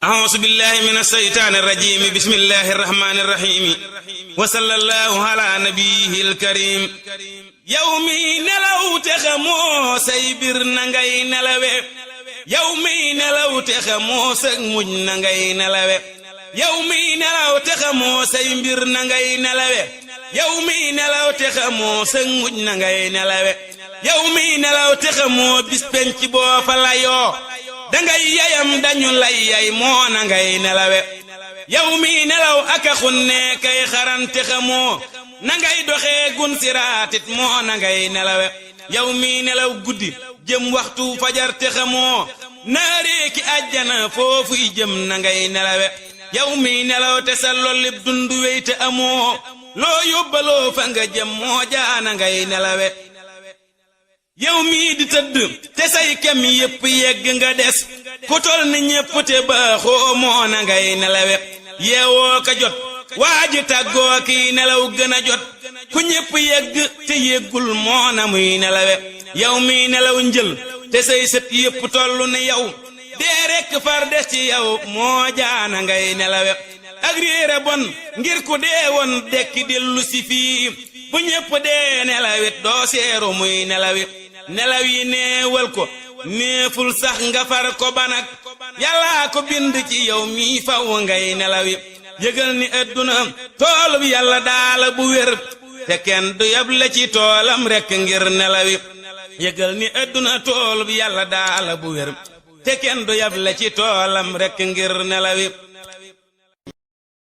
أعوذ بالله من الشيطان الرجيم بسم الله الرحمن الرحيم وصلى الله على نبيه الكريم يومي نلو تخمو سيبر نغاي نلوي يومي نلو تخمو سغمج نغاي نلوي يومي نلو تخمو سيبر نغاي نلوي يومي نلو تخمو سغمج نغاي نلوي يومي نلو تخمو bis penc boo fa layoo dangay yayam dañu lay yay moo na ngay nelawe yow mi nelaw aka xunne kay xarante xamoo na ngay doxee gun siraatit moo na ngay nelawe yow mi nelaw guddi jëm waxtu fajar te xamoo naaree ki àjjana foofuy jëm na ngay nelawe yow mi nelaw te sa lollib dundu wey te amoo loo yóbbaloo fa nga jëm moo jaana ngay nelawe yow mii di tëdd te say kem yépp yegg nga des ku tol ni ñépp te baaxoo moo na ngay nelawe yeewoo ka jot waaji tàggoo kii nelaw gën a jot ku ñépp yegg te yeggul moo na muy nelawe yow mii nelaw njël te say sët yépp tollu ne yow dee rekk far des ci yow moo jaana ngay nelawe ak réere bon ngir ku dee woon dekki dellu si fii bu ñépp dee nelawit doo seeru muy nelawi nelaw yi neewal ko neeful sax nga far ko banak yàllaa ko bind ci yow mii faw ngay nelawi yëgal ni adduna toolub yàlla daala bu wér te kenn du yab la ci toolam rekk ngir nelawi yëgal ni adduna toolub yàlla daala bu wér te kenn du yab la ci toolam rekk ngir nelawi